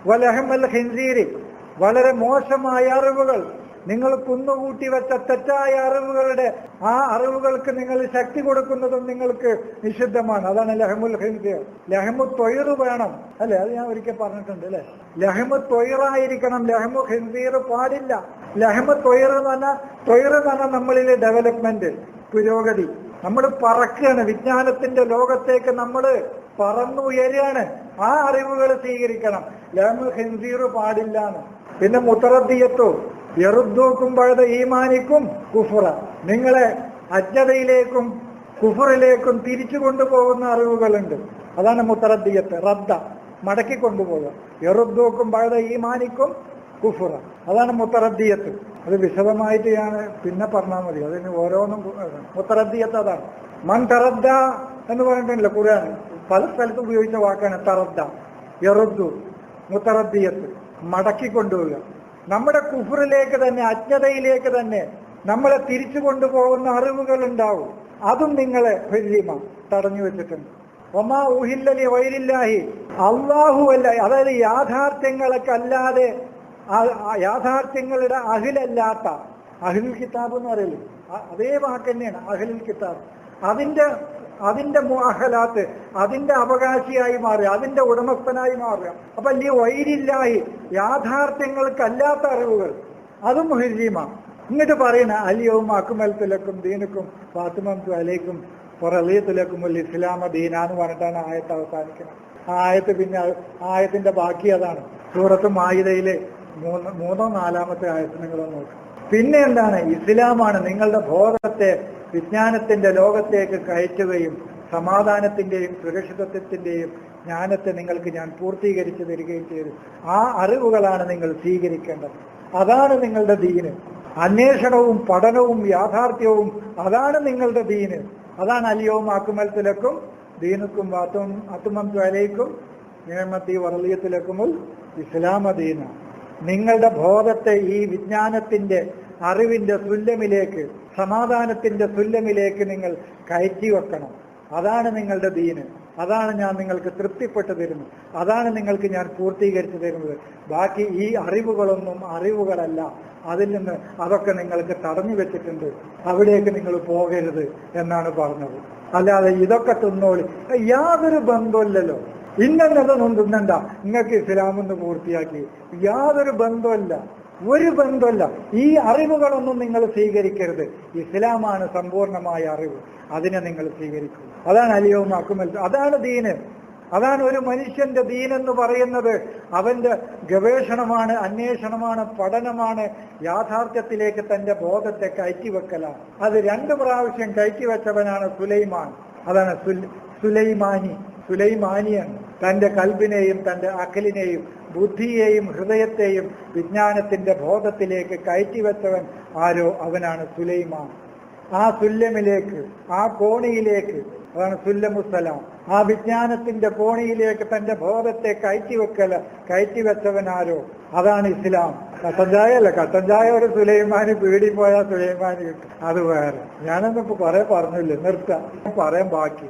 വലഹമൽ ഖിൻസീരി, വളരെ മോശമായ അറിവുകൾ, നിങ്ങൾ കുന്നുകൂട്ടി വെച്ച തെറ്റായ അറിവുകളുടെ ആ അറിവുകൾക്ക് നിങ്ങൾ ശക്തി കൊടുക്കുന്നതും നിങ്ങൾക്ക് നിഷിദ്ധമാണ്. അതാണ് ലഹമുൽ ഖിൻസീർ. ലഹമു തൊയ്റ് വേണം അല്ലെ? അത് ഞാൻ ഒരിക്കൽ പറഞ്ഞിട്ടുണ്ട് അല്ലെ. ലഹമു തൊയ്റായിരിക്കണം, ലഹമു ഖിൻസീർ പാടില്ല. ലഹമു തൊയ്റ് എന്ന് പറഞ്ഞാൽ നമ്മളിലെ ഡെവലപ്മെന്റ്, പുരോഗതി. നമ്മൾ പറക്കുകയാണ്, വിജ്ഞാനത്തിന്റെ ലോകത്തേക്ക് നമ്മൾ പറന്നുയരുകയാണ്. ആ അറിവുകൾ സ്വീകരിക്കണം. ലഹമുൽ ഖിൻസീർ പാടില്ലാണ്. പിന്നെ മുത്തറദ്ദിയത്തോ യറുദ്ദൂക്കും പഴുത ഈമാനിക്കും കുഫറ, നിങ്ങളെ അജ്ഞതയിലേക്കും കുഫറിലേക്കും തിരിച്ചു കൊണ്ടുപോകുന്ന അറിവുകളുണ്ട്. അതാണ് മുത്തറദ്ദിയത്ത്, റദ്ദ, മടക്കി കൊണ്ടുപോകുക. യറുദ്ദൂക്കും പഴുത ഈമാനിക്കും കുഫറ, അതാണ് മുത്തറദ്ദിയത്ത്. അത് വിശദമായിട്ട് ഞാൻ പിന്നെ പറഞ്ഞാൽ മതി, അതിന് ഓരോന്നും. മുത്തറദ്ദിയത്ത് അതാണ്. മൻ തറദ്ദ എന്ന് പറഞ്ഞിട്ടുണ്ടല്ലോ ഖുർആൻ, പല സ്ഥലത്ത് ഉപയോഗിച്ച വാക്കാണ് തറദ്ദ, യറുദ്ദു, മുത്തറദ്ദിയത്ത്, മടക്കി കൊണ്ടുപോവുക. നമ്മുടെ കുഫറിലേക്ക് തന്നെ, അജ്ഞതയിലേക്ക് തന്നെ നമ്മളെ തിരിച്ചു കൊണ്ടുപോകുന്ന അറിവുകൾ ഉണ്ടാവും. അതും നിങ്ങളെ ഹരീമ തടഞ്ഞു വെച്ചിട്ടുണ്ട്. ഒമാ ഉഹില്ലലി വൈരില്ലാഹി, അല്ലാഹു അല്ല, അതായത് യാഥാർത്ഥ്യങ്ങളൊക്കെ അല്ലാതെ, യാഥാർത്ഥ്യങ്ങളുടെ അഹിലല്ലാത്ത, അഹ്ലുൽ കിതാബ് എന്ന് പറയല്ലേ, അതേ വാക്ക് തന്നെയാണ് അഹ്ലുൽ കിതാബ്. അതിന്റെ മുഅഹലാത്ത്, അതിന്റെ അവകാശിയായി മാറുക, അതിന്റെ ഉടമസ്ഥനായി മാറുക. അപ്പൊ ഈ വൈരില്ലാഹി, യാഥാർത്ഥ്യങ്ങൾക്കല്ലാത്ത അറിവുകൾ, അതും ഹരീമ. ഇങ്ങോട്ട് പറയണ അലിയവും അക്മൽത്തുലക്കും ദീനുക്കും ഫാത്തിമത്തു അലൈക്കും റളിയത്തുലക്കും ഇസ്ലാമ ദീന എന്ന് പറഞ്ഞിട്ടാണ് ആയത്ത് അവസാനിക്കുന്നത്. ആ ആയത്ത് പിന്നെ ആയത്തിന്റെ ബാക്കി അതാണ്. സൂറത്ത് മാഇദയിലെ മൂന്നോ നാലാമത്തെ ആയത്ത് നിങ്ങൾ നോക്കുക. പിന്നെ എന്താണ്? ഇസ്ലാമാണ് നിങ്ങളുടെ ബോധത്തെ വിജ്ഞാനത്തിന്റെ ലോകത്തേക്ക് കയറ്റുകയും സമാധാനത്തിന്റെയും സുരക്ഷിതത്വത്തിന്റെയും ജ്ഞാനത്തെ നിങ്ങൾക്ക് ഞാൻ പൂർത്തീകരിച്ചു തരികയും ചെയ്തു. ആ അറിവുകളാണ് നിങ്ങൾ സ്വീകരിക്കേണ്ടത്. അതാണ് നിങ്ങളുടെ ദീന്. അന്വേഷണവും പഠനവും യാഥാർത്ഥ്യവും അതാണ് നിങ്ങളുടെ ദീന്. അതാണ് അലിയവും അക്മൽത്തുലക്കും ദീനുക്കും അത്മംതു അലൈക്കും നിഅമതി വറളിയത്തുലക്കുമുൽ ഇസ്ലാമ ദീന. നിങ്ങളുടെ ബോധത്തെ ഈ വിജ്ഞാനത്തിന്റെ അറിവിന്റെ സുല്ലമിലേക്ക്, സമാധാനത്തിന്റെ സുല്ലമിലേക്ക് നിങ്ങൾ കയറ്റി വെക്കണം. അതാണ് നിങ്ങളുടെ ദീന്. അതാണ് ഞാൻ നിങ്ങൾക്ക് തൃപ്തിപ്പെട്ടു തരുന്നത്. അതാണ് നിങ്ങൾക്ക് ഞാൻ പൂർത്തീകരിച്ചു തരുന്നത്. ബാക്കി ഈ അറിവുകളൊന്നും അറിവുകളല്ല. അതിൽ നിന്ന് അതൊക്കെ നിങ്ങൾക്ക് തടഞ്ഞു വെച്ചിട്ടുണ്ട്. അവിടേക്ക് നിങ്ങൾ പോകരുത് എന്നാണ് പറഞ്ഞത്. അല്ലാതെ ഇതൊക്കെ തിന്നോളി, യാതൊരു ബന്ധമില്ലല്ലോ. ഇന്നതൊന്നും തിന്നണ്ട, നിങ്ങൾക്ക് ഇസ്ലാമൊന്ന് പൂർത്തിയാക്കി, യാതൊരു ബന്ധമല്ല, ഒരു ബന്ധമല്ല. ഈ അറിവുകളൊന്നും നിങ്ങൾ സ്വീകരിക്കരുത്. ഇസ്ലാമാണ് സമ്പൂർണമായ അറിവ്, അതിനെ നിങ്ങൾ സ്വീകരിക്കും. അതാണ് അലിയവും അക്മൽ, അതാണ് ദീന്. അതാണ് ഒരു മനുഷ്യന്റെ ദീനെന്ന് പറയുന്നത്. അവന്റെ ഗവേഷണമാണ്, അന്വേഷണമാണ്, പഠനമാണ്, യാഥാർത്ഥ്യത്തിലേക്ക് തന്റെ ബോധത്തെ കയറ്റിവെക്കലാണ്. അത് 2 പ്രാവശ്യം കയറ്റിവെച്ചവനാണ് സുലൈമാൻ. അതാണ് സുലൈമാനിയാണ്. തന്റെ കൽബിനെയും തന്റെ അഖലിനെയും ബുദ്ധിയെയും ഹൃദയത്തെയും വിജ്ഞാനത്തിന്റെ ബോധത്തിലേക്ക് കയറ്റിവെച്ചവൻ ആരോ അവനാണ് സുലൈമാൻ. ആ സുല്ലമിലേക്ക്, ആ കോണിയിലേക്ക്, അതാണ് സുല്ലമുസ്സലാം, ആ വിജ്ഞാനത്തിന്റെ കോണിയിലേക്ക് തന്റെ ബോധത്തെ കയറ്റിവെച്ചവനാരോ അതാണ് ഇസ്ലാം. കട്ടൻ ചായ അല്ല, കട്ടൻ ചായ ഒരു സുലൈമാന് പീടി പോയാൽ സുലൈമാന് കിട്ടും, അത് വേറെ. ഞാനൊന്നും ഇപ്പൊ കുറെ പറഞ്ഞില്ലേ, നിർത്താം, പറയാൻ ബാക്കി.